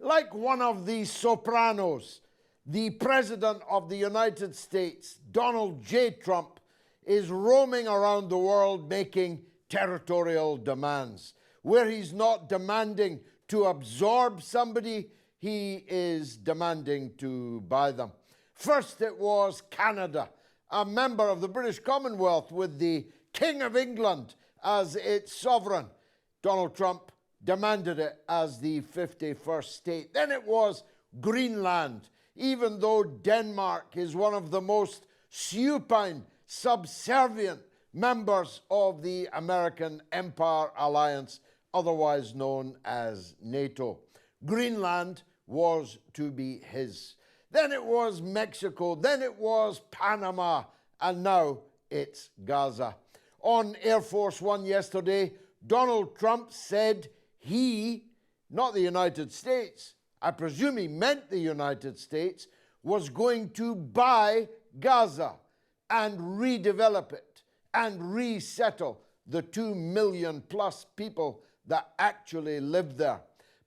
Like one of the sopranos, the President of the United States, Donald J. Trump, is roaming around the world making territorial demands. Where he's not demanding to absorb somebody, he is demanding to buy them. First it was Canada, a member of the British Commonwealth with the King of England as its sovereign. Donald Trump demanded it as the 51st state. Then it was Greenland, even though Denmark is one of the most supine, subservient members of the American Empire Alliance, otherwise known as NATO. Greenland was to be his. Then it was Mexico, then it was Panama, and now it's Gaza. On Air Force One yesterday, Donald Trump said he, not the United States, I presume he meant the United States, was going to buy Gaza and redevelop it and resettle the 2 million plus people that actually live there.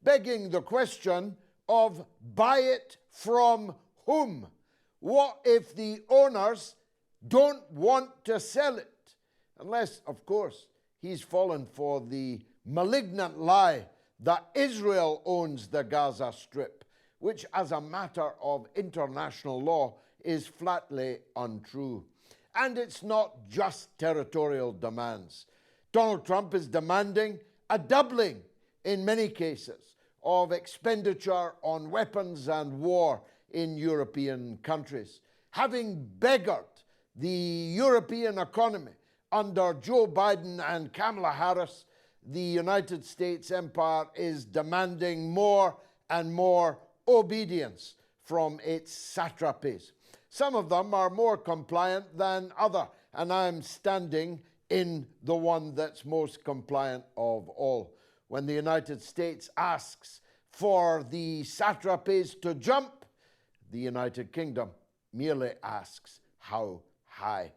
Begging the question of buy it from whom? What if the owners don't want to sell it? Unless, of course, he's fallen for the malignant lie that Israel owns the Gaza Strip, which as a matter of international law is flatly untrue. And it's not just territorial demands. Donald Trump is demanding a doubling, in many cases, of expenditure on weapons and war in European countries. Having beggared the European economy under Joe Biden and Kamala Harris, the United States empire is demanding more and more obedience from its satrapies. Some of them are more compliant than others, and I'm standing in the one that's most compliant of all. When the United States asks for the satrapies to jump, the United Kingdom merely asks how high.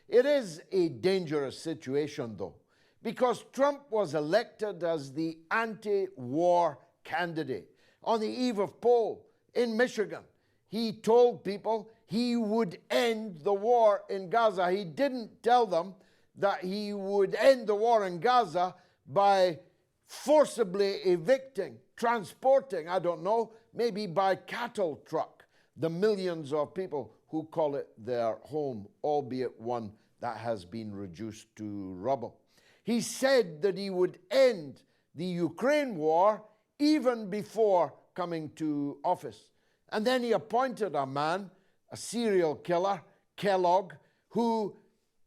It is a dangerous situation, though, because Trump was elected as the anti-war candidate. On the eve of poll in Michigan, he told people he would end the war in Gaza. He didn't tell them that he would end the war in Gaza by forcibly evicting, transporting, I don't know, maybe by cattle truck, the millions of people who call it their home, albeit one that has been reduced to rubble. He said that he would end the Ukraine war even before coming to office. And then he appointed a man, a serial killer, Kellogg, who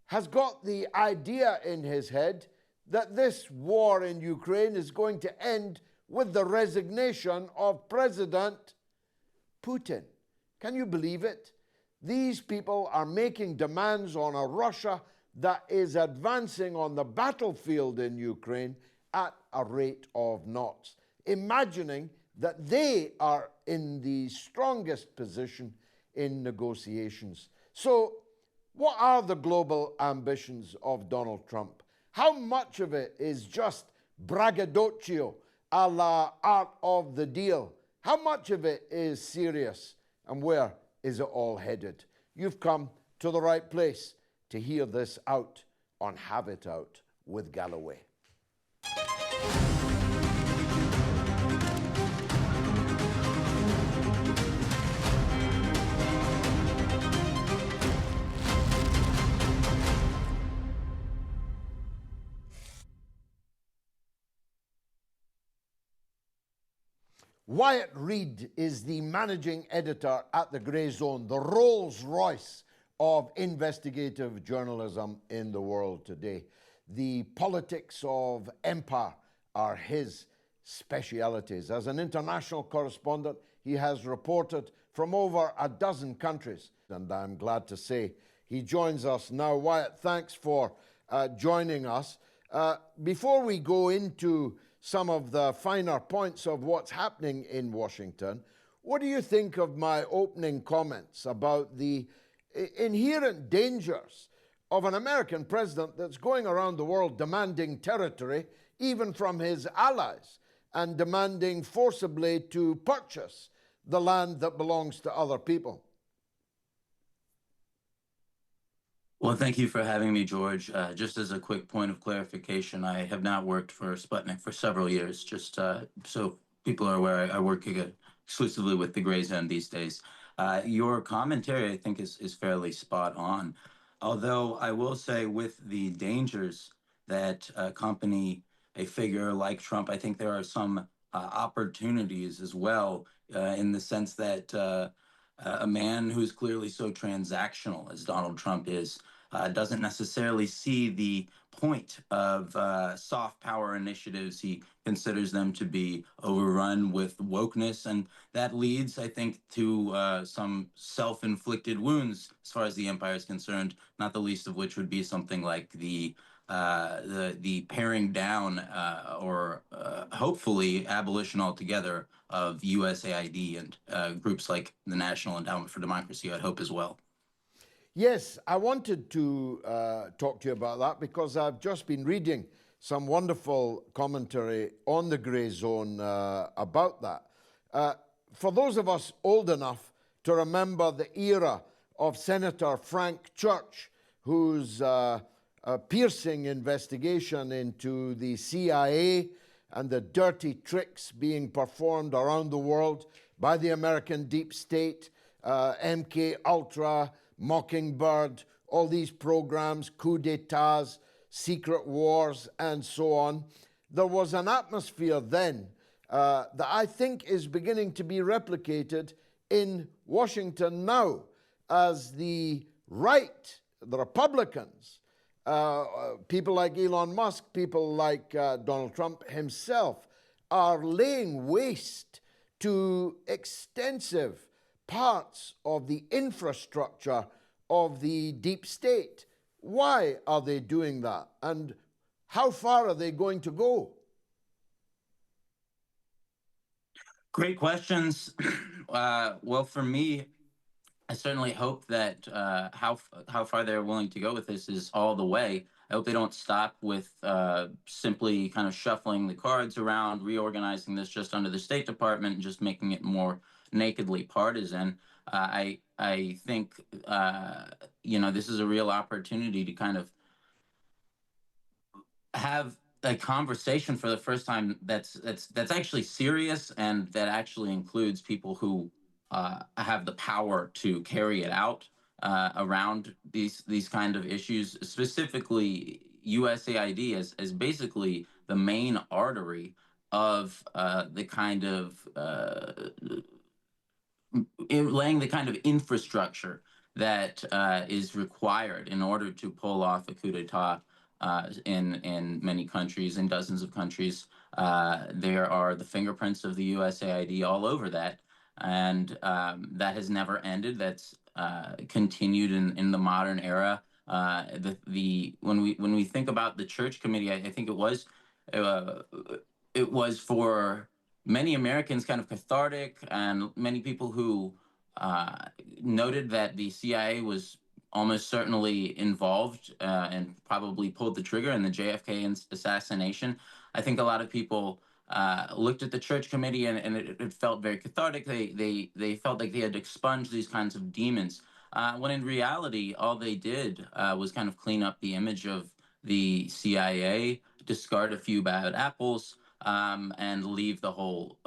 has got the idea in his head that this war in Ukraine is going to end with the resignation of President Putin. Can you believe it? These people are making demands on a Russia that is advancing on the battlefield in Ukraine at a rate of knots, imagining that they are in the strongest position in negotiations. So, what are the global ambitions of Donald Trump? How much of it is just braggadocio a la art of the deal? How much of it is serious? And where is it all headed? You've come to the right place to hear this out on Have It Out with Galloway. Wyatt Reed is the managing editor at the Grayzone, the Rolls-Royce of investigative journalism in the world today. The politics of empire are his specialities. As an international correspondent, he has reported from over a dozen countries, and I'm glad to say he joins us now. Wyatt, thanks for joining us. Before we go into some of the finer points of what's happening in Washington, what do you think of my opening comments about the inherent dangers of an American president that's going around the world demanding territory, even from his allies, and demanding forcibly to purchase the land that belongs to other people. Well, thank you for having me, George. Just as a quick point of clarification, I have not worked for Sputnik for several years. Just so people are aware, I work exclusively with the Grayzone these days. Your commentary, I think, is fairly spot on. Although I will say, with the dangers that accompany a figure like Trump, I think there are some opportunities as well, in the sense that a man who's clearly so transactional as Donald Trump is doesn't necessarily see the point of soft power initiatives. He considers them to be overrun with wokeness, and that leads, I think, to some self-inflicted wounds as far as the empire is concerned. Not the least of which would be something like the paring down or hopefully abolition altogether of USAID and groups like the National Endowment for Democracy, I'd hope as well. Yes, I wanted to talk to you about that because I've just been reading some wonderful commentary on the Grayzone about that. For those of us old enough to remember the era of Senator Frank Church, whose piercing investigation into the CIA and the dirty tricks being performed around the world by the American deep state, MK Ultra, Mockingbird, all these programs, coups d'etats, secret wars, and so on. There was an atmosphere then that I think is beginning to be replicated in Washington now, as the right, the Republicans, people like Elon Musk, people like Donald Trump himself, are laying waste to extensive parts of the infrastructure of the deep state. Why are they doing that? And how far are they going to go? Great questions. Well, for me, I certainly hope that how far they're willing to go with this is all the way. I hope they don't stop with simply kind of shuffling the cards around, reorganizing this just under the State Department, and just making it more nakedly partisan. I think this is a real opportunity to kind of have a conversation for the first time that's actually serious, and that actually includes people who have the power to carry it out around these kind of issues, specifically USAID as basically the main artery of the kind of laying the kind of infrastructure that is required in order to pull off a coup d'etat in many countries, in dozens of countries. There are the fingerprints of the USAID all over that, and that has never ended. That's continued in the modern era. When we think about the Church Committee, I think uh, it was for many Americans kind of cathartic, and many people who uh, noted that the CIA was almost certainly involved and probably pulled the trigger in the JFK assassination. I think a lot of people looked at the Church Committee, and it felt very cathartic. They felt like they had expunged these kinds of demons, when in reality, all they did was kind of clean up the image of the CIA, discard a few bad apples, and leave the whole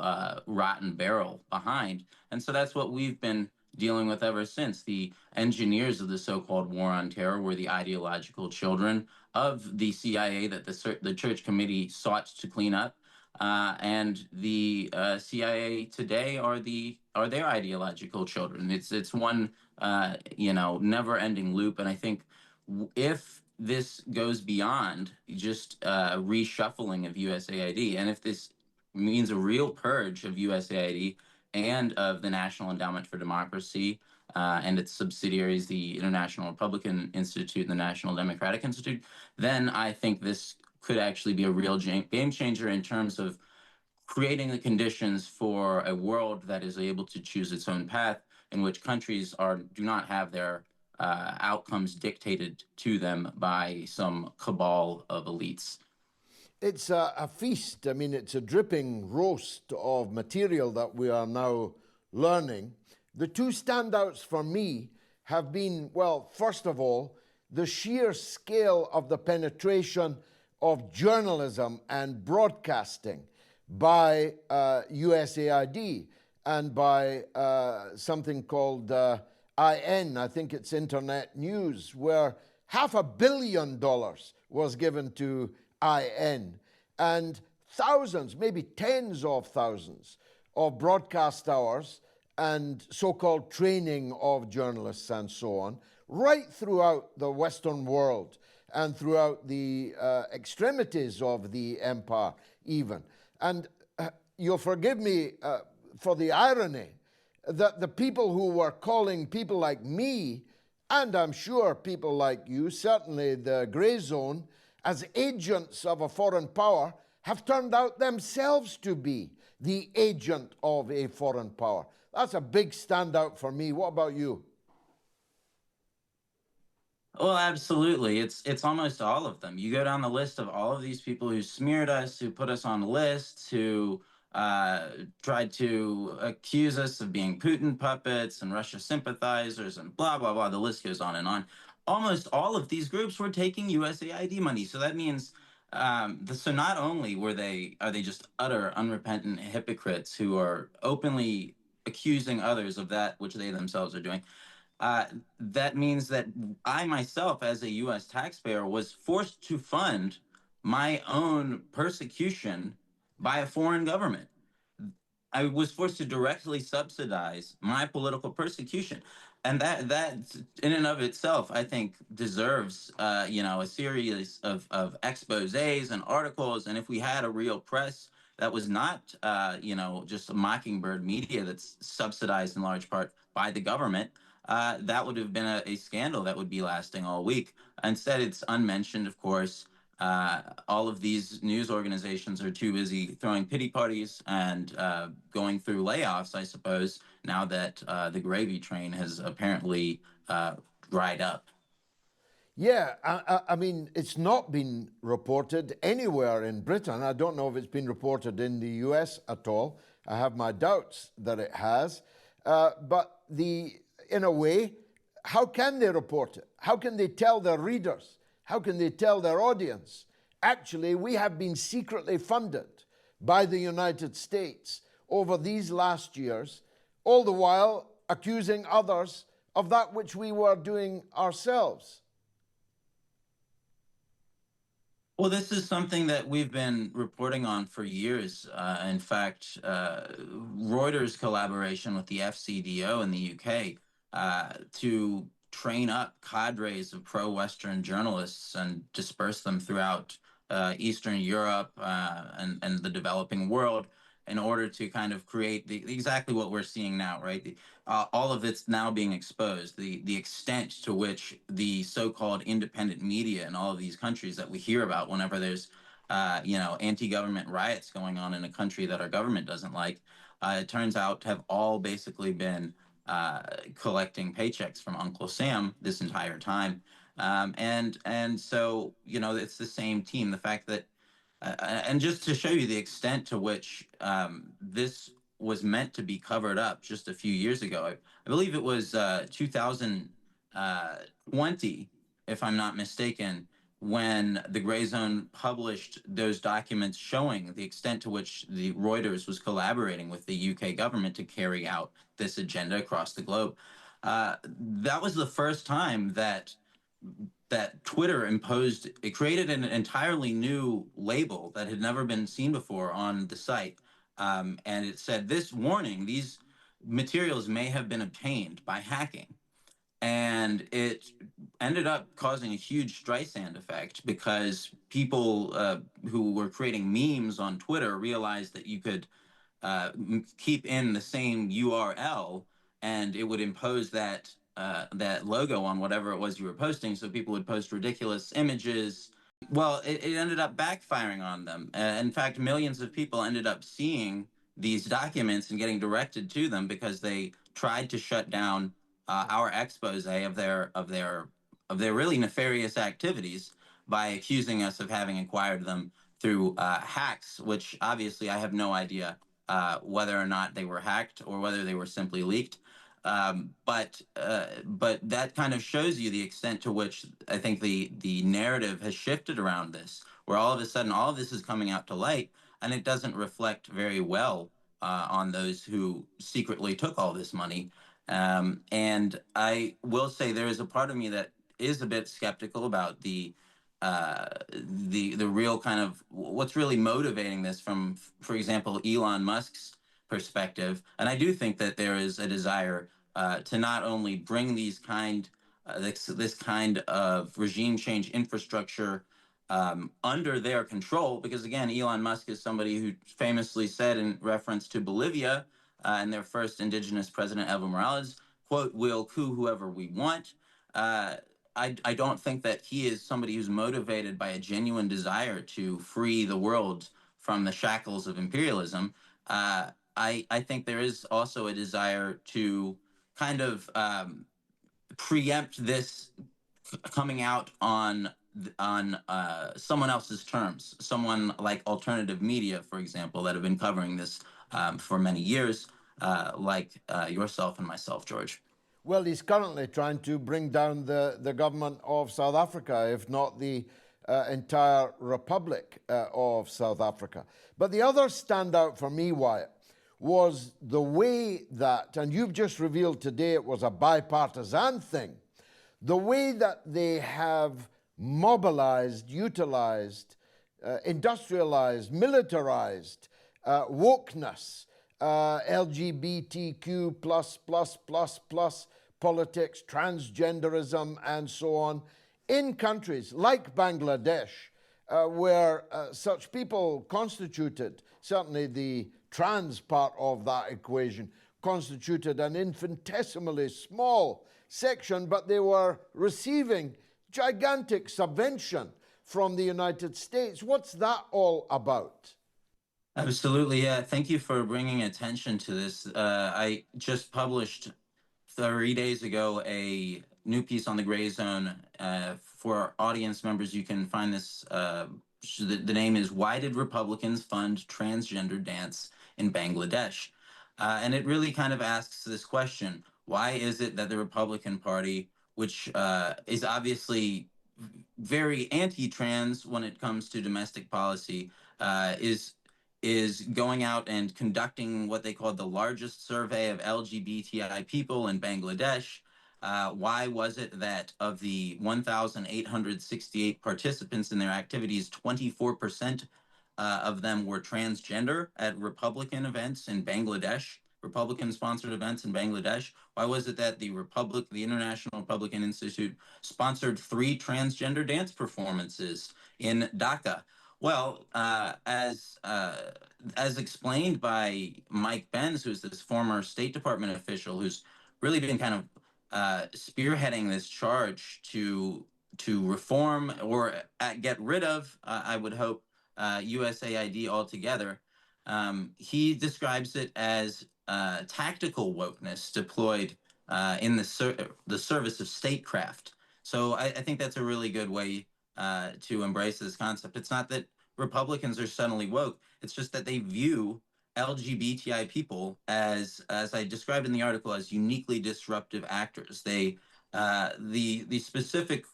rotten barrel behind. And so that's what we've been dealing with ever since. The engineers of the so-called war on terror were the ideological children of the CIA that the Church Committee sought to clean up. And the CIA today are their ideological children. It's one never-ending loop, and I think if this goes beyond just reshuffling of USAID, and if this means a real purge of USAID and of the National Endowment for Democracy and its subsidiaries, the International Republican Institute and the National Democratic Institute, then I think this could actually be a real game changer in terms of creating the conditions for a world that is able to choose its own path, in which countries do not have their outcomes dictated to them by some cabal of elites. it's a feast. I mean, it's a dripping roast of material that we are now learning. The two standouts for me have been, well, first of all, the sheer scale of the penetration of journalism and broadcasting by USAID and by something called IN, I think it's Internet News, where $500 million was given to IN, and thousands, maybe tens of thousands of broadcast hours and so-called training of journalists and so on, right throughout the Western world and throughout the extremities of the empire even. And you'll forgive me for the irony that the people who were calling people like me, and I'm sure people like you, certainly the Grayzone, as agents of a foreign power, have turned out themselves to be the agent of a foreign power. That's a big standout for me. What about you? Well, absolutely. It's almost all of them. You go down the list of all of these people who smeared us, who put us on lists, who uh, tried to accuse us of being Putin puppets and Russia sympathizers and blah, blah, blah. The list goes on and on. Almost all of these groups were taking USAID money. So that means so not only are they just utter unrepentant hypocrites who are openly accusing others of that which they themselves are doing, uh, that means that I myself, as a U.S. taxpayer, was forced to fund my own persecution by a foreign government. I was forced to directly subsidize my political persecution, and that in and of itself, I think, deserves a series of exposés and articles. And if we had a real press that was not just a mockingbird media that's subsidized in large part by the government, that would have been a scandal that would be lasting all week. Instead, it's unmentioned, of course. All of these news organizations are too busy throwing pity parties and going through layoffs, I suppose, now that the gravy train has apparently dried up. Yeah, I mean, it's not been reported anywhere in Britain. I don't know if it's been reported in the US at all. I have my doubts that it has. But in a way, how can they report it? How can they tell their readers? How can they tell their audience? Actually, we have been secretly funded by the United States over these last years, all the while accusing others of that which we were doing ourselves. Well, this is something that we've been reporting on for years. In fact, Reuters' collaboration with the FCDO in the UK to train up cadres of pro-Western journalists and disperse them throughout Eastern Europe and the developing world in order to kind of create exactly what we're seeing now, right? All of it's now being exposed. The extent to which the so-called independent media in all of these countries that we hear about whenever there's anti-government riots going on in a country that our government doesn't like, it turns out to have all basically been collecting paychecks from Uncle Sam this entire time. And so it's the same team. The fact that and just to show you the extent to which this was meant to be covered up just a few years ago, I believe it was 2020, if I'm not mistaken, when the Grayzone published those documents showing the extent to which the Reuters was collaborating with the UK government to carry out this agenda across the globe. That was the first time that Twitter it created an entirely new label that had never been seen before on the site. And it said, this warning, these materials may have been obtained by hacking. And it ended up causing a huge Streisand effect because people who were creating memes on Twitter realized that you could keep in the same URL, and it would impose that logo on whatever it was you were posting. So people would post ridiculous images. Well, it ended up backfiring on them. In fact, millions of people ended up seeing these documents and getting directed to them because they tried to shut down our expose of their really nefarious activities by accusing us of having acquired them through hacks, which obviously I have no idea whether or not they were hacked or whether they were simply leaked. But that kind of shows you the extent to which I think the narrative has shifted around this, where all of a sudden all of this is coming out to light, and it doesn't reflect very well on those who secretly took all this money. And I will say there is a part of me that is a bit skeptical about the real kind of what's really motivating this from, for example, Elon Musk's perspective. And I do think that there is a desire to not only bring this kind of regime change infrastructure under their control, because again, Elon Musk is somebody who famously said in reference to Bolivia and their first indigenous president, Evo Morales, quote, "We'll coup whoever we want." Uh, I don't think that he is somebody who's motivated by a genuine desire to free the world from the shackles of imperialism. I think there is also a desire to kind of preempt this coming out on someone else's terms, someone like alternative media, for example, that have been covering this for many years, like yourself and myself, George. Well, he's currently trying to bring down the government of South Africa, if not the entire Republic of South Africa. But the other standout for me, Wyatt, was the way that, and you've just revealed today it was a bipartisan thing, the way that they have mobilized, utilized, industrialized, militarized wokeness, LGBTQ plus politics, transgenderism, and so on, in countries like Bangladesh, where such people constituted, certainly the trans part of that equation, constituted an infinitesimally small section, but they were receiving gigantic subvention from the United States. What's that all about? Absolutely, yeah. Thank you for bringing attention to this. I just published 3 days ago a new piece on the Grayzone. For our audience members, you can find this. The name is "Why Did Republicans Fund Transgender Dance in Bangladesh?" And it really kind of asks this question: why is it that the Republican Party, which is obviously very anti-trans when it comes to domestic policy, is going out and conducting what they called the largest survey of LGBTI people in Bangladesh? Why was it that of the 1,868 participants in their activities, 24% of them were transgender at Republican events in Bangladesh, Republican-sponsored events in Bangladesh? Why was it that the International Republican Institute, sponsored 3 transgender dance performances in Dhaka? Well, as explained by Mike Benz, who's this former State Department official who's really been kind of spearheading this charge to reform or get rid of, I would hope, USAID altogether. He describes it as tactical wokeness deployed in the service of statecraft. So I think that's a really good way to embrace this concept. It's not that Republicans are suddenly woke. It's just that they view LGBTI people as I described in the article, as uniquely disruptive actors. The specific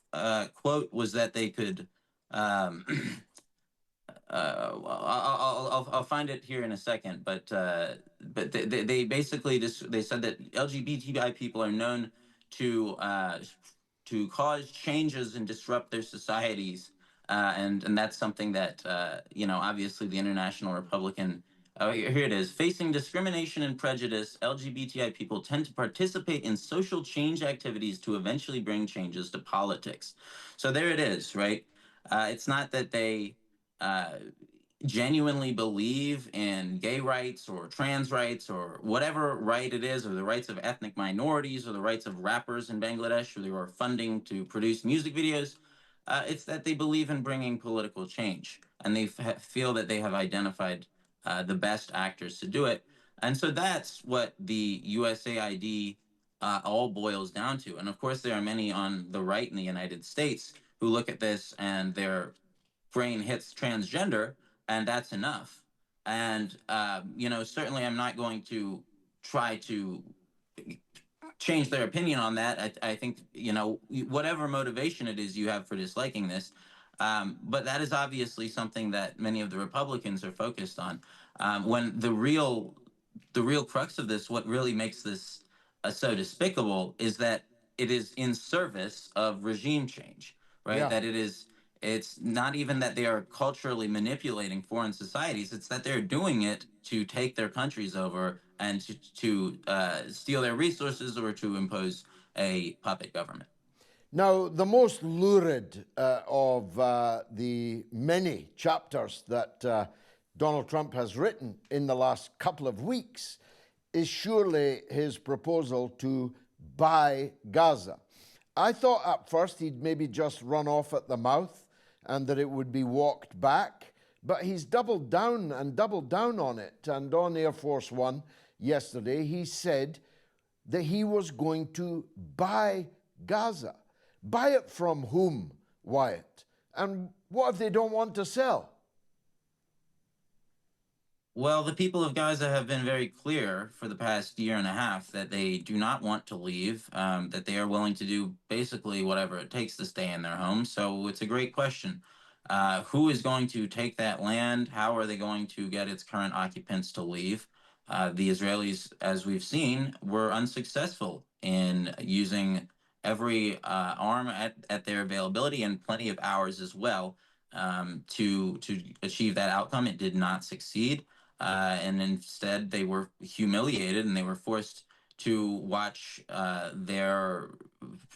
quote was that they could. I'll find it here in a second, but they basically they said that LGBTI people are known to cause changes and disrupt their societies, and that's something that obviously the International Republican. Oh, here it is. Facing discrimination and prejudice, LGBTI people tend to participate in social change activities to eventually bring changes to politics. So there it is, right? It's not that they uh, genuinely believe in gay rights or trans rights or whatever right it is, or the rights of ethnic minorities or the rights of rappers in Bangladesh, or they are funding to produce music videos. It's that they believe in bringing political change, and they feel that they have identified the best actors to do it. And so that's what the USAID all boils down to. And of course, there are many on the right in the United States who look at this and they're brain hits transgender, and that's enough. And certainly, I'm not going to try to change their opinion on that. I think whatever motivation it is you have for disliking this, but that is obviously something that many of the Republicans are focused on. When the real crux of this, what really makes this so despicable, is that it is in service of regime change, right? Yeah. That it's not even that they are culturally manipulating foreign societies, it's that they're doing it to take their countries over and to steal their resources or to impose a puppet government. Now, the most lurid of the many chapters that Donald Trump has written in the last couple of weeks is surely his proposal to buy Gaza. I thought at first he'd maybe just run off at the mouth and that it would be walked back, but he's doubled down on it. And on Air Force One yesterday, he said that he was going to buy Gaza. Buy it from whom, Wyatt? And what if they don't want to sell? Well, the people of Gaza have been very clear for the past year and a half that they do not want to leave, that they are willing to do basically whatever it takes to stay in their homes. So it's a great question. Who is going to take that land? How are they going to get its current occupants to leave? The Israelis, as we've seen, were unsuccessful in using every arm at their availability, and plenty of hours as well, to achieve that outcome. It did not succeed. And instead, they were humiliated and they were forced to watch their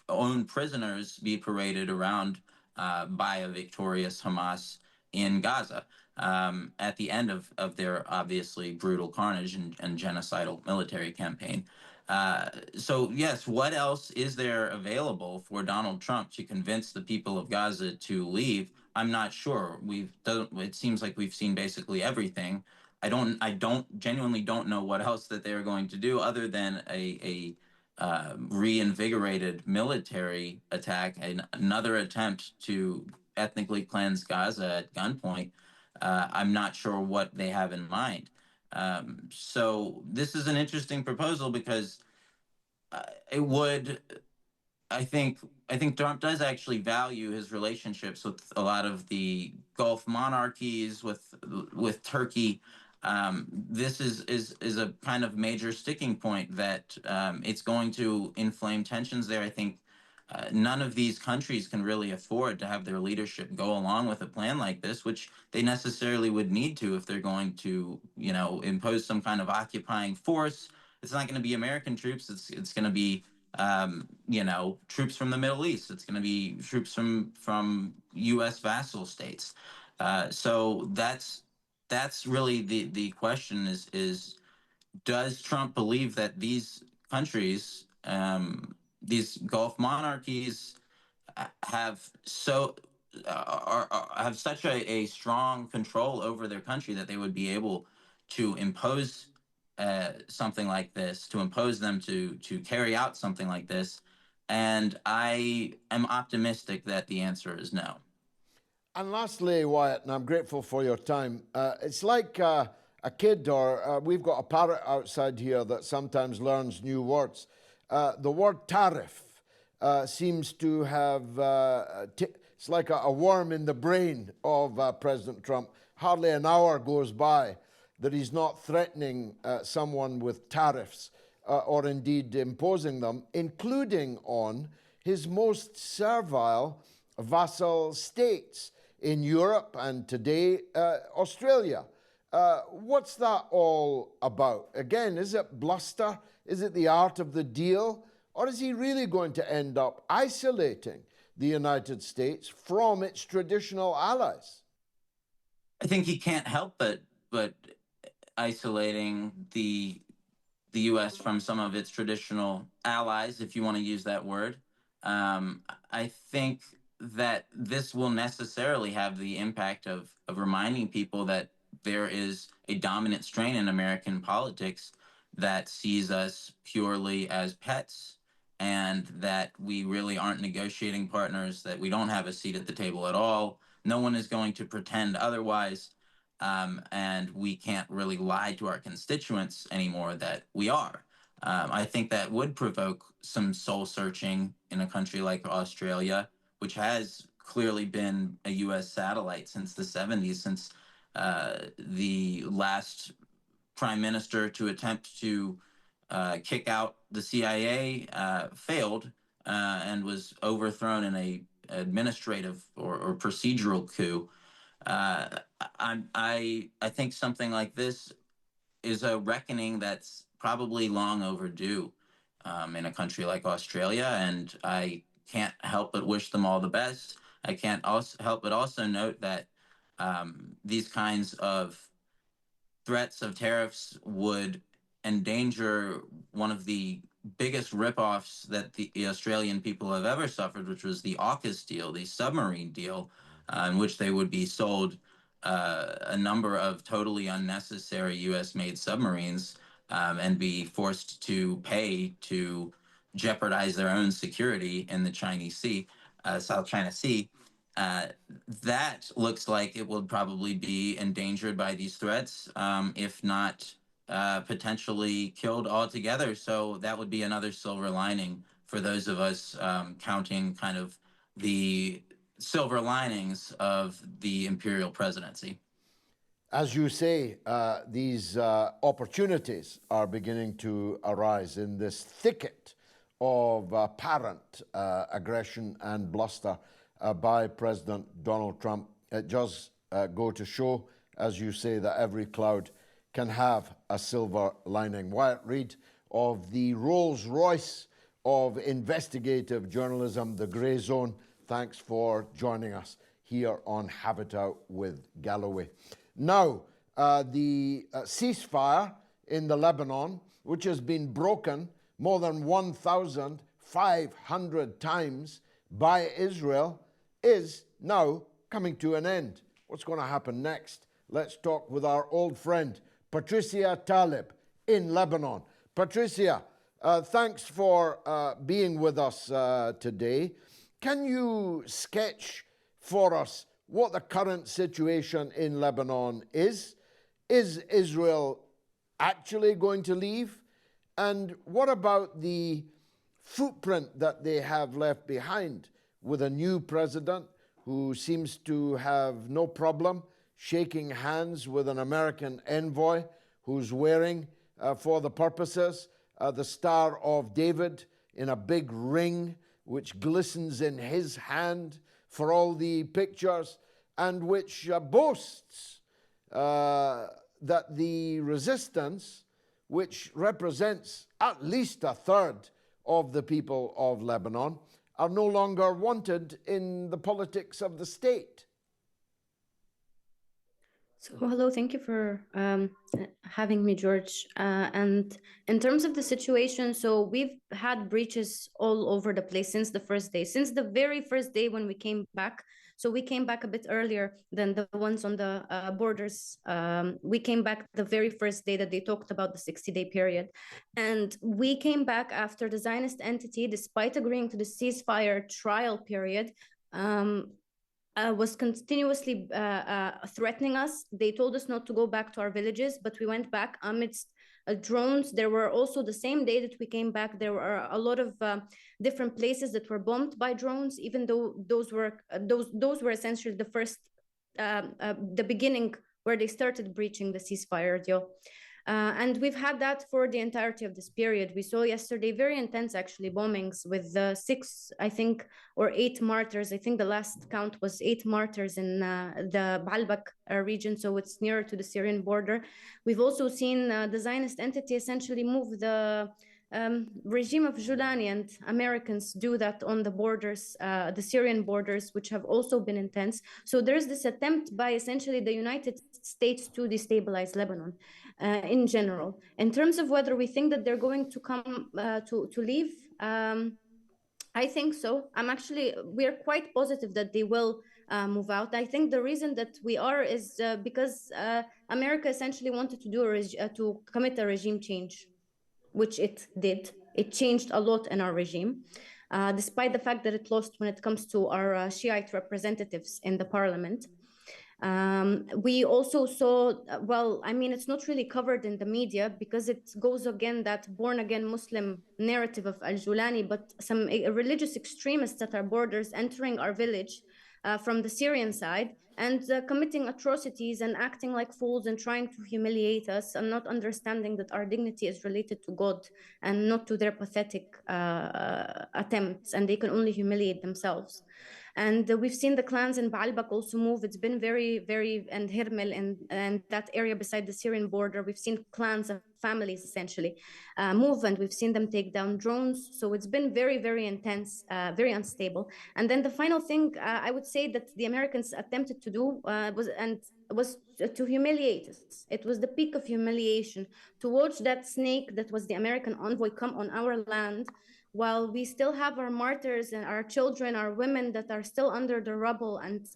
own prisoners be paraded around by a victorious Hamas in Gaza, at the end of their obviously brutal carnage and genocidal military campaign. So yes, what else is there available for Donald Trump to convince the people of Gaza to leave? I'm not sure. It seems like we've seen basically everything. I genuinely don't know what else that they're going to do other than a reinvigorated military attack, another attempt to ethnically cleanse Gaza at gunpoint. I'm not sure what they have in mind. So this is an interesting proposal because it would. I think Trump does actually value his relationships with a lot of the Gulf monarchies, with Turkey. This is a kind of major sticking point that it's going to inflame tensions there. I think none of these countries can really afford to have their leadership go along with a plan like this, which they necessarily would need to if they're going to, impose some kind of occupying force. It's not going to be American troops. It's going to be troops from the Middle East. It's going to be troops from U.S. vassal states. So that's really the question is does Trump believe that these countries, these Gulf monarchies, have have such a strong control over their country that they would be able to impose something like this, to impose them to carry out something like this? And I am optimistic that the answer is no. And lastly, Wyatt, and I'm grateful for your time, it's like a kid, or we've got a parrot outside here that sometimes learns new words. The word tariff seems to have, it's like a worm in the brain of President Trump. Hardly an hour goes by that he's not threatening someone with tariffs or indeed imposing them, including on his most servile vassal states in Europe and today Australia. What's that all about? Again, is it bluster? Is it the art of the deal? Or is he really going to end up isolating the United States from its traditional allies? I think he can't help but isolating the U.S. from some of its traditional allies, if you want to use that word. I think that this will necessarily have the impact of reminding people that there is a dominant strain in American politics that sees us purely as pets, and that we really aren't negotiating partners, that we don't have a seat at the table at all, No one is going to pretend otherwise. And we can't really lie to our constituents anymore that we are. I think that would provoke some soul searching in a country like Australia, which has clearly been a U.S. satellite since the 70s, since the last prime minister to attempt to kick out the CIA failed and was overthrown in a administrative or procedural coup. I think something like this is a reckoning that's probably long overdue in a country like Australia, and I can't help but wish them all the best. I can't also help but also note that these kinds of threats of tariffs would endanger one of the biggest ripoffs that the Australian people have ever suffered, which was the AUKUS deal, the submarine deal, in which they would be sold a number of totally unnecessary U.S. made submarines and be forced to pay to jeopardize their own security in the Chinese Sea, South China Sea. Uh, that looks like it will probably be endangered by these threats, if not potentially killed altogether. So that would be another silver lining for those of us counting kind of the silver linings of the imperial presidency. As you say, these opportunities are beginning to arise in this thicket of apparent aggression and bluster by President Donald Trump. It does go to show, as you say, that every cloud can have a silver lining. Wyatt Reed of the Rolls-Royce of investigative journalism, the Grayzone, thanks for joining us here on Have It Out with Galloway. Now, the ceasefire in the Lebanon, which has been broken more than 1,500 times by Israel, is now coming to an end. What's going to happen next? Let's talk with our old friend, Patricia Talib in Lebanon. Patricia, thanks for being with us today. Can you sketch for us what the current situation in Lebanon is? Is Israel actually going to leave? And what about the footprint that they have left behind with a new president who seems to have no problem shaking hands with an American envoy who's wearing, for the purposes, the Star of David in a big ring which glistens in his hand for all the pictures, and which boasts that the resistance, which represents at least a third of the people of Lebanon, are no longer wanted in the politics of the state. So, hello, thank you for having me, George. And in terms of the situation, so we've had breaches all over the place since the first day, since the very first day when we came back. So we came back a bit earlier than the ones on the borders. We came back the very first day that they talked about the 60-day period. And we came back after the Zionist entity, despite agreeing to the ceasefire trial period, was continuously threatening us. They told us not to go back to our villages, but we went back amidst drones. There were also the same day that we came back, there were a lot of different places that were bombed by drones, even though those were essentially the first, the beginning where they started breaching the ceasefire deal. And we've had that for the entirety of this period. We saw yesterday very intense, actually, bombings with 6, I think, or 8 martyrs. I think the last count was 8 martyrs in the Baalbek region, so it's nearer to the Syrian border. We've also seen the Zionist entity essentially move the regime of Julani, and Americans do that on the borders, the Syrian borders, which have also been intense. So there's this attempt by essentially the United States to destabilize Lebanon in general. In terms of whether we think that they're going to come to leave, I think so. We're quite positive that they will move out. I think the reason that we are is because America essentially wanted to do to commit a regime change, which it did. It changed a lot in our regime. despite the fact that it lost when it comes to our Shiite representatives in the parliament. We also saw, well, I mean, it's not really covered in the media because it goes again that born-again Muslim narrative of Al-Julani, but some religious extremists at our borders entering our village from the Syrian side and committing atrocities and acting like fools and trying to humiliate us and not understanding that our dignity is related to God and not to their pathetic attempts, and they can only humiliate themselves. And we've seen the clans in Baalbek also move. It's been very, and Hermel and that area beside the Syrian border. We've seen clans of families essentially move, and we've seen them take down drones. So it's been very intense, very unstable. And then the final thing I would say that the Americans attempted to do was to humiliate us. It was the peak of humiliation to watch that snake that was the American envoy come on our land, while we still have our martyrs and our children, our women that are still under the rubble, and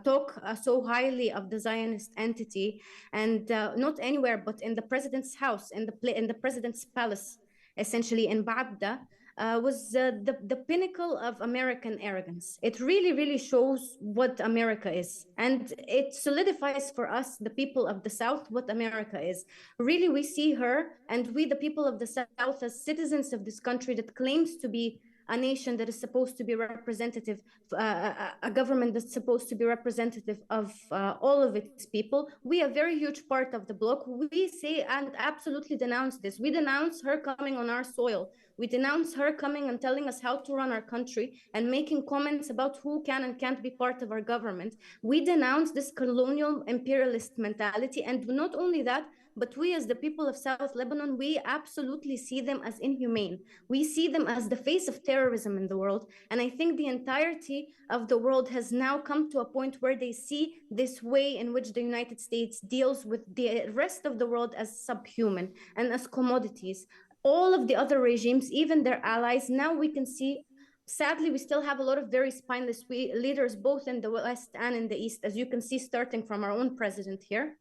talk so highly of the Zionist entity, and not anywhere but in the president's house, in the president's palace, essentially in Ba'abda, was the pinnacle of American arrogance. It really shows what America is. And it solidifies for us, the people of the South, what America is. Really, we see her and we, the people of the South, as citizens of this country that claims to be a nation that is supposed to be representative, a government that's supposed to be representative of all of its people. We are a very huge part of the bloc. We say and absolutely denounce this. We denounce her coming on our soil. We denounce her coming and telling us how to run our country and making comments about who can and can't be part of our government. We denounce this colonial imperialist mentality. And not only that, but we as the people of South Lebanon, we absolutely see them as inhumane. We see them as the face of terrorism in the world. And I think the entirety of the world has now come to a point where they see this way in which the United States deals with the rest of the world as subhuman and as commodities. All of the other regimes, even their allies, now we can see, sadly, we still have a lot of very spineless leaders, both in the West and in the East, as you can see, starting from our own president here.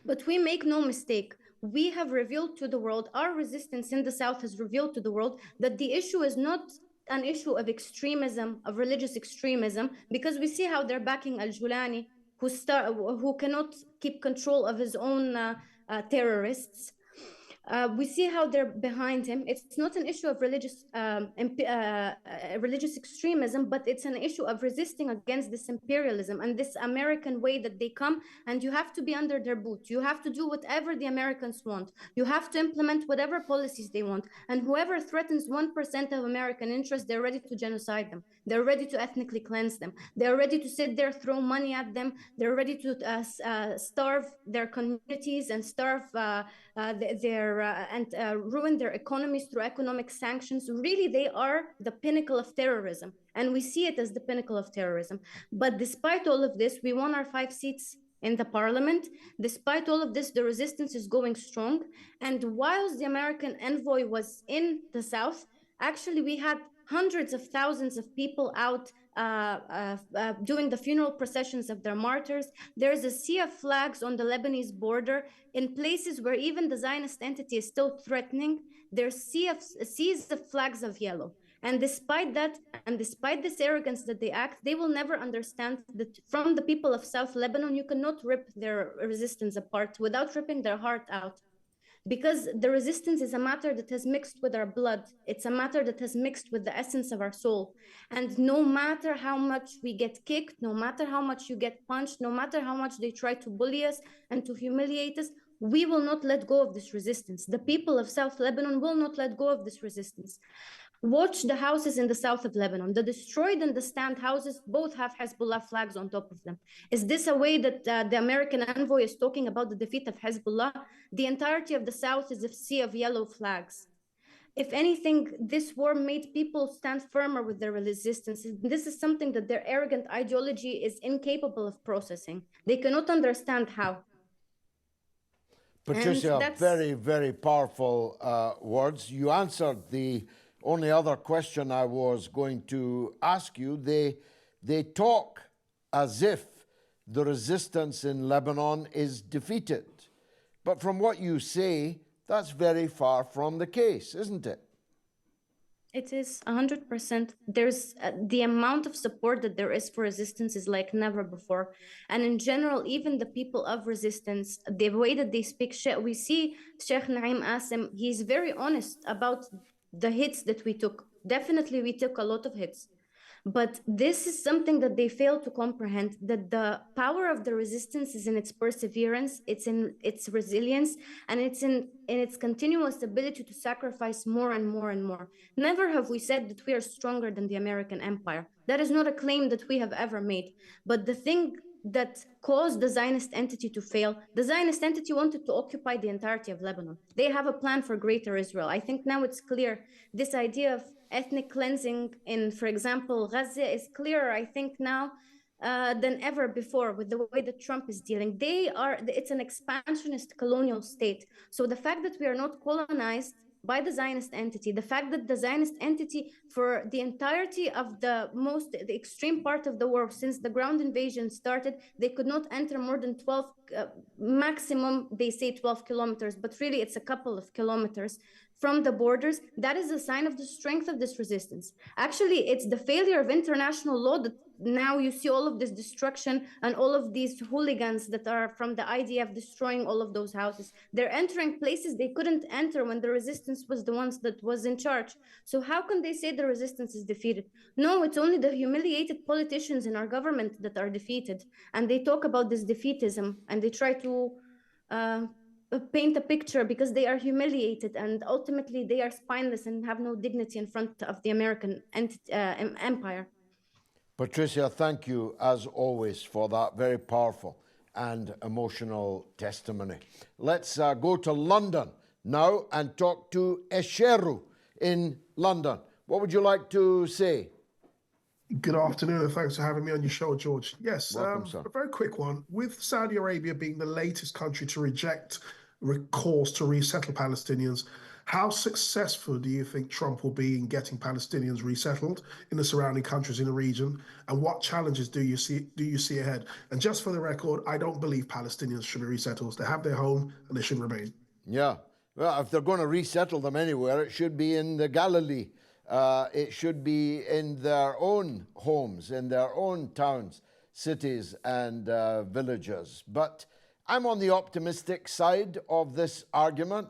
But we make no mistake. We have revealed to the world, our resistance in the South has revealed to the world that the issue is not an issue of extremism, of religious extremism, because we see how they're backing Al-Julani, who cannot keep control of his own terrorists. We see how they're behind him. It's not an issue of religious extremism, but it's an issue of resisting against this imperialism and this American way that they come, and you have to be under their boot. You have to do whatever the Americans want. You have to implement whatever policies they want. And whoever threatens 1% of American interests, they're ready to genocide them. They're ready to ethnically cleanse them. They're ready to sit there, throw money at them. They're ready to starve their communities and starve ruin their economies through economic sanctions. Really, they are the pinnacle of terrorism, and we see it as the pinnacle of terrorism. But despite all of this, we won our 5 seats in the parliament. Despite all of this, the resistance is going strong. And whilst the American envoy was in the South, actually we had hundreds of thousands of people out doing the funeral processions of their martyrs. There's a sea of flags on the Lebanese border in places where even the Zionist entity is still threatening. There's seas of flags of yellow. And despite that, and despite this arrogance that they act, they will never understand that from the people of South Lebanon, you cannot rip their resistance apart without ripping their heart out. Because the resistance is a matter that has mixed with our blood. It's a matter that has mixed with the essence of our soul. And no matter how much we get kicked, no matter how much you get punched, no matter how much they try to bully us and to humiliate us, we will not let go of this resistance. The people of South Lebanon will not let go of this resistance. Watch the houses in the south of Lebanon. The destroyed and the stand houses both have Hezbollah flags on top of them. Is this a way that the American envoy is talking about the defeat of Hezbollah? The entirety of the south is a sea of yellow flags. If anything, this war made people stand firmer with their resistance. This is something that their arrogant ideology is incapable of processing. They cannot understand how. Patricia, very powerful words. You answered the only other question I was going to ask you. They talk as if the resistance in Lebanon is defeated. But from what you say, that's very far from the case, isn't it? It is 100%. There's the amount of support that there is for resistance is like never before. And in general, even the people of resistance, the way that they speak, we see Sheikh Naim Asim, he's very honest about the hits that we took. Definitely, we took a lot of hits. But this is something that they fail to comprehend, that the power of the resistance is in its perseverance, it's in its resilience, and it's in its continuous ability to sacrifice more and more and more. Never have we said that we are stronger than the American empire. That is not a claim that we have ever made. But the thing that caused the Zionist entity to fail, the Zionist entity wanted to occupy the entirety of Lebanon. They have a plan for Greater Israel. I think now it's clear. This idea of ethnic cleansing in, for example, Gaza is clearer, I think, now than ever before with the way that Trump is dealing. It's an expansionist colonial state. So the fact that we are not colonized by the Zionist entity, the fact that the Zionist entity, for the entirety of the extreme part of the war, since the ground invasion started, they could not enter more than 12, maximum, they say 12 kilometers, but really it's a couple of kilometers from the borders. That is a sign of the strength of this resistance. Actually, it's the failure of international law that now you see all of this destruction and all of these hooligans that are from the IDF destroying all of those houses. They're entering places they couldn't enter when the resistance was the ones that was in charge. So how can they say the resistance is defeated? No, it's only the humiliated politicians in our government that are defeated. And they talk about this defeatism and they try to paint a picture because they are humiliated and ultimately they are spineless and have no dignity in front of the American empire. Patricia, thank you as always for that very powerful and emotional testimony. Let's go to London now and talk to Esheru in London. What would you like to say? Good afternoon, and thanks for having me on your show, George. Yes, Welcome, sir. A very quick one. With Saudi Arabia being the latest country to reject calls to resettle Palestinians, how successful do you think Trump will be in getting Palestinians resettled in the surrounding countries in the region? And what challenges do you see ahead? And just for the record, I don't believe Palestinians should be resettled. They have their home and they should remain. Yeah. Well, if they're going to resettle them anywhere, it should be in the Galilee. It should be in their own homes, in their own towns, cities, and villages. But I'm on the optimistic side of this argument.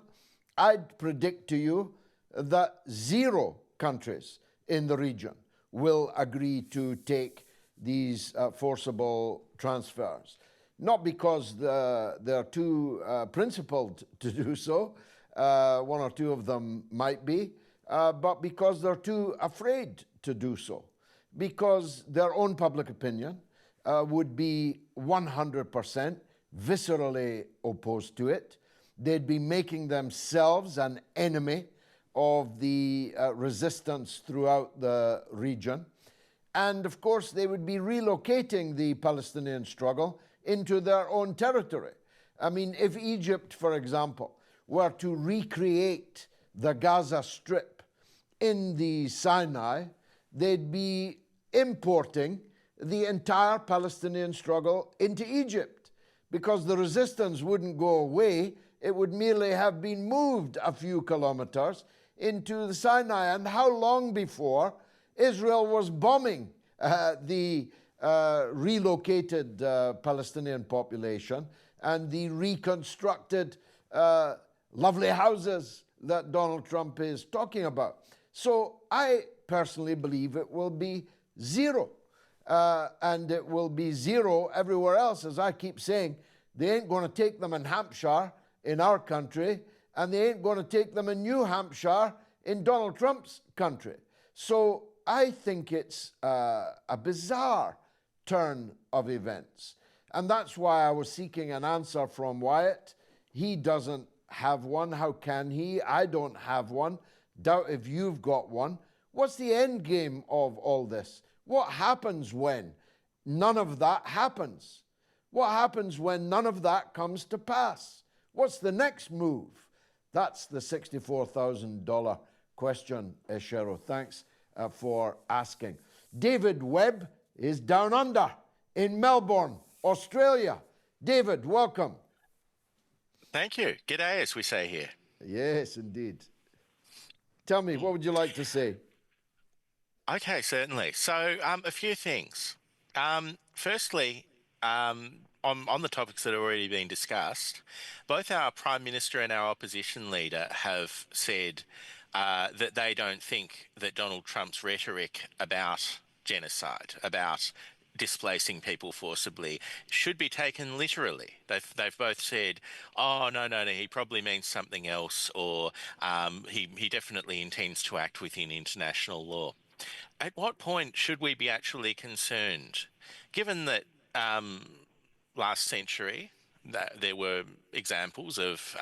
I'd predict to you that 0 countries in the region will agree to take these forcible transfers. Not because they're too principled to do so, 1 or 2 of them might be, but because they're too afraid to do so. Because their own public opinion would be 100% viscerally opposed to it. They'd be making themselves an enemy of the resistance throughout the region. And of course, they would be relocating the Palestinian struggle into their own territory. I mean, if Egypt, for example, were to recreate the Gaza Strip in the Sinai, they'd be importing the entire Palestinian struggle into Egypt, because the resistance wouldn't go away. It would merely have been moved a few kilometers into the Sinai. And how long before Israel was bombing the relocated Palestinian population and the reconstructed lovely houses that Donald Trump is talking about. So I personally believe it will be 0. And it will be 0 everywhere else. As I keep saying, they ain't going to take them in Hampshire, in our country, and they ain't going to take them in New Hampshire, in Donald Trump's country. So I think it's a bizarre turn of events. And that's why I was seeking an answer from Wyatt. He doesn't have one. How can he? I don't have one. Doubt if you've got one. What's the end game of all this? What happens when none of that happens? What happens when none of that comes to pass? What's the next move? That's the $64,000 question, Esheru. Thanks for asking. David Webb is down under in Melbourne, Australia. David, welcome. Thank you. G'day, as we say here. Yes, indeed. Tell me, what would you like to say? Okay, certainly. So, a few things. Firstly, on the topics that have already been discussed, both our Prime Minister and our opposition leader have said that they don't think that Donald Trump's rhetoric about genocide, about displacing people forcibly, should be taken literally. They've both said, "Oh no, he probably means something else," or he definitely intends to act within international law. At what point should we be actually concerned, given that last century that there were examples of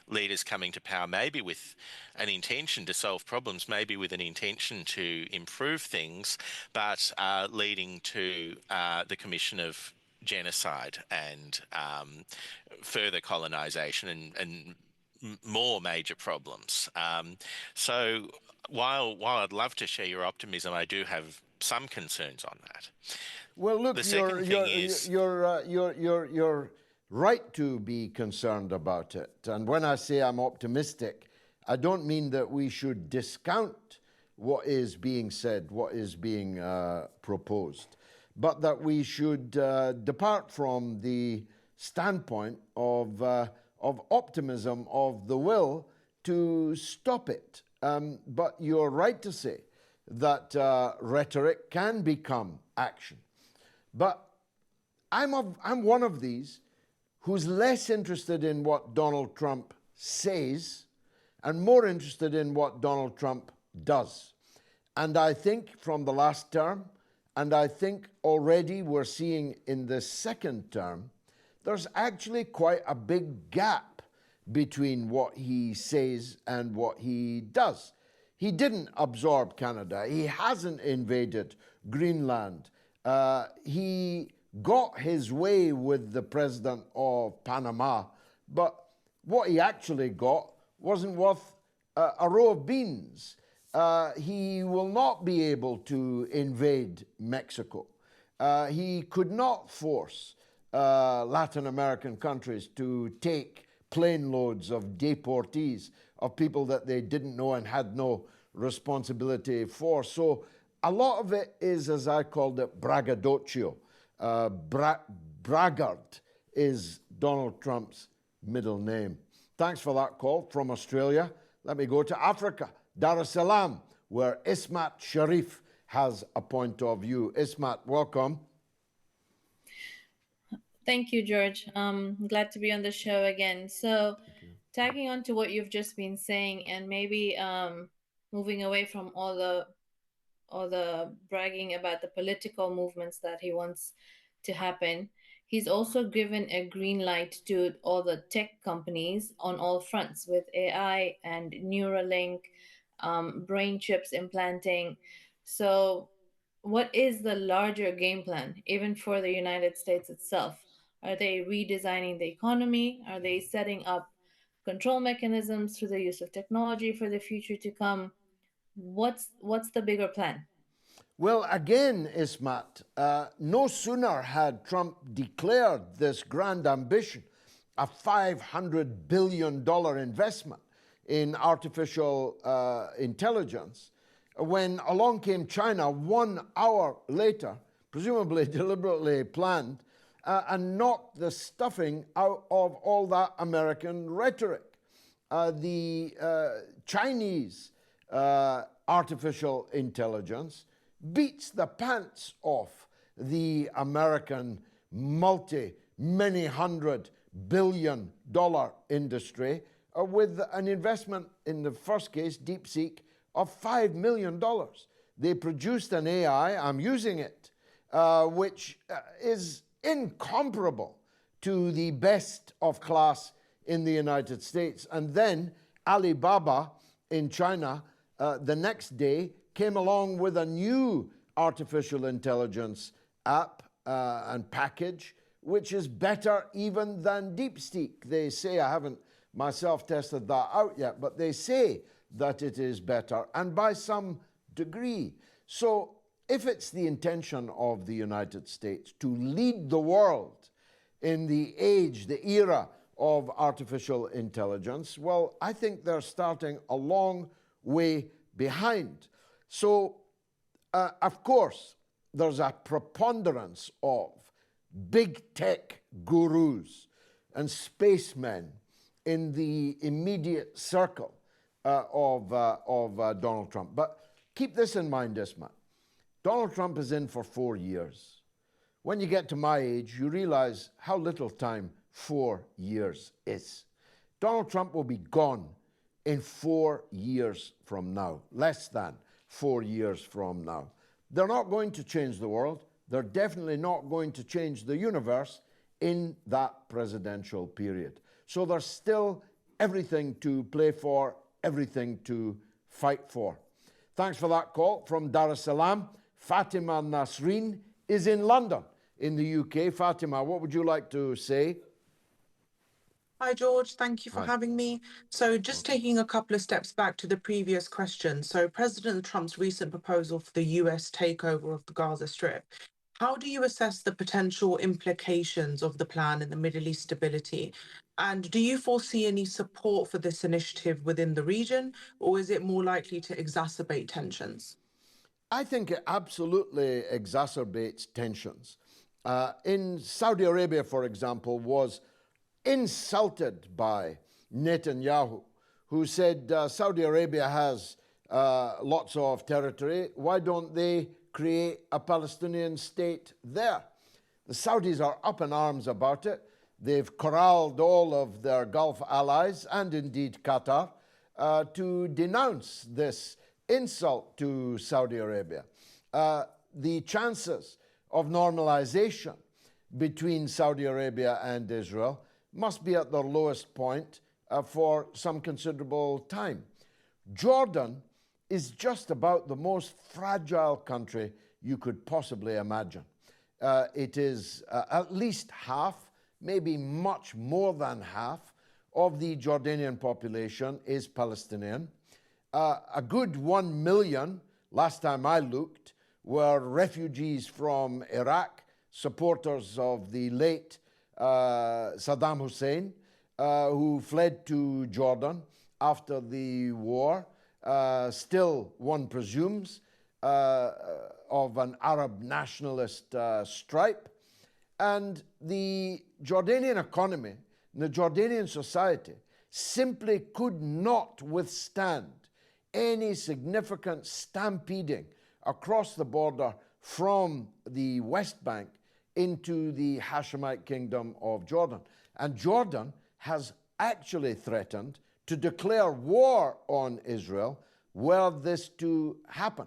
leaders coming to power, maybe with an intention to solve problems, maybe with an intention to improve things, but leading to the commission of genocide and further colonization and more major problems. So while I'd love to share your optimism, I do have some concerns on that. Well, look, The second thing is you're right to be concerned about it. And when I say I'm optimistic, I don't mean that we should discount what is being said, what is being proposed, but that we should depart from the standpoint of optimism, of the will to stop it. But you're right to say that rhetoric can become action. But I'm one of these who's less interested in what Donald Trump says and more interested in what Donald Trump does. And I think from the last term, and I think already we're seeing in the second term, there's actually quite a big gap between what he says and what he does. He didn't absorb Canada. He hasn't invaded Greenland. He got his way with the president of Panama, but what he actually got wasn't worth a row of beans. He will not be able to invade Mexico. He could not force Latin American countries to take plane loads of deportees, of people that they didn't know and had no responsibility for. So a lot of it is, as I called it, braggadocio. Braggart is Donald Trump's middle name. Thanks for that call from Australia. Let me go to Africa, Dar es Salaam, where Ismat Sharif has a point of view. Ismat, welcome. Thank you, George. Glad to be on the show again. So, tagging on to what you've just been saying, and maybe moving away from all the bragging about the political movements that he wants to happen, he's also given a green light to all the tech companies on all fronts with AI and Neuralink, brain chips implanting. So, what is the larger game plan, even for the United States itself? Are they redesigning the economy? Are they setting up control mechanisms through the use of technology for the future to come? What's the bigger plan? Well, again, Ismat, no sooner had Trump declared this grand ambition, a $500 billion investment in artificial intelligence, when along came China 1 hour later, presumably deliberately planned, and knocked the stuffing out of all that American rhetoric. The Chinese artificial intelligence beats the pants off the American many $100 billion industry with an investment in the first case, DeepSeek, of $5 million. They produced an AI, I'm using it, which is incomparable to the best of class in the United States. And then Alibaba in China the next day came along with a new artificial intelligence app and package, which is better even than DeepSeek. They say, I haven't myself tested that out yet, but they say that it is better, and by some degree. So if it's the intention of the United States to lead the world in the age, the era of artificial intelligence, well, I think they're starting a long way behind. So Of course, there's a preponderance of big tech gurus and spacemen in the immediate circle of Donald Trump. But keep this in mind, Isma. Donald Trump is in for 4 years. When you get to my age, you realize how little time 4 years is. Donald Trump will be gone in 4 years from now, less than 4 years from now. They're not going to change the world. They're definitely not going to change the universe in that presidential period. So there's still everything to play for, everything to fight for. Thanks for that call from Dar es Salaam. Fatima Nasreen is in London, in the UK. Fatima, what would you like to say? Hi, George. Thank you for Hi. having me. So just taking a couple of steps back to the previous question. So President Trump's recent proposal for the US takeover of the Gaza Strip. How do you assess the potential implications of the plan in the Middle East stability? And do you foresee any support for this initiative within the region, or is it more likely to exacerbate tensions? I think it absolutely exacerbates tensions. In Saudi Arabia, for example, was insulted by Netanyahu, who said Saudi Arabia has lots of territory. Why don't they create a Palestinian state there? The Saudis are up in arms about it. They've corralled all of their Gulf allies, and indeed Qatar, to denounce this insult to Saudi Arabia. The chances of normalization between Saudi Arabia and Israel must be at their lowest point for some considerable time. Jordan is just about the most fragile country you could possibly imagine. It is at least half, maybe much more than half, of the Jordanian population is Palestinian. A good 1 million, last time I looked, were refugees from Iraq, supporters of the late Saddam Hussein, who fled to Jordan after the war, still, one presumes, of an Arab nationalist stripe. And the Jordanian economy, the Jordanian society, simply could not withstand any significant stampeding across the border from the West Bank into the Hashemite kingdom of Jordan. And Jordan has actually threatened to declare war on Israel were this to happen.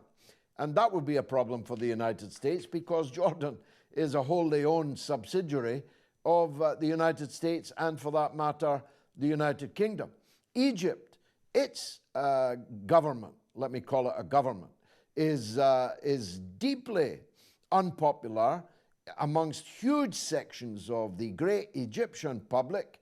And that would be a problem for the United States, because Jordan is a wholly owned subsidiary of the United States and, for that matter, the United Kingdom. Egypt, its government, let me call it a government, is deeply unpopular amongst huge sections of the great Egyptian public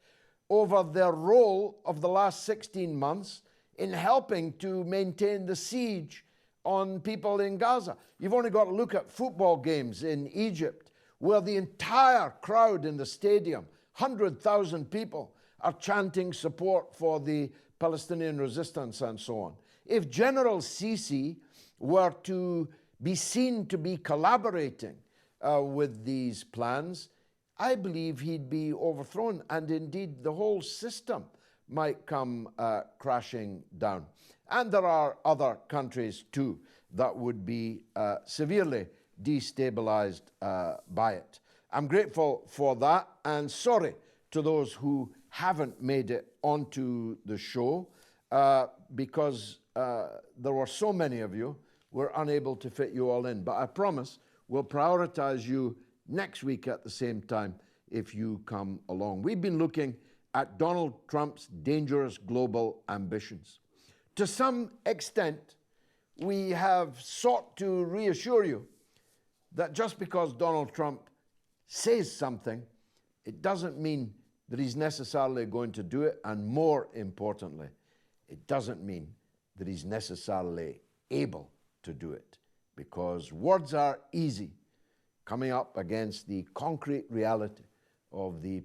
over their role of the last 16 months in helping to maintain the siege on people in Gaza. You've only got to look at football games in Egypt, where the entire crowd in the stadium, 100,000 people, are chanting support for the Palestinian resistance and so on. If General Sisi were to be seen to be collaborating with these plans, I believe he'd be overthrown, and indeed the whole system might come crashing down. And there are other countries too that would be severely destabilized by it. I'm grateful for that, and sorry to those who haven't made it onto the show because there were so many of you, we're unable to fit you all in. But I promise we'll prioritize you next week at the same time if you come along. We've been looking at Donald Trump's dangerous global ambitions. To some extent, we have sought to reassure you that just because Donald Trump says something, it doesn't mean that he's necessarily going to do it, and more importantly, it doesn't mean that he's necessarily able to do it, because words are easy coming up against the concrete reality of the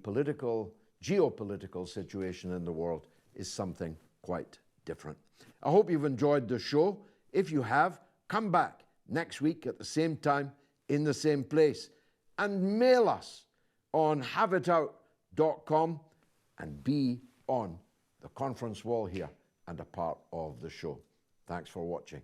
geopolitical situation in the world is something quite different. I hope you've enjoyed the show. If you have, come back next week at the same time in the same place. And mail us on haveitout.com and be on the conference wall here and a part of the show. Thanks for watching.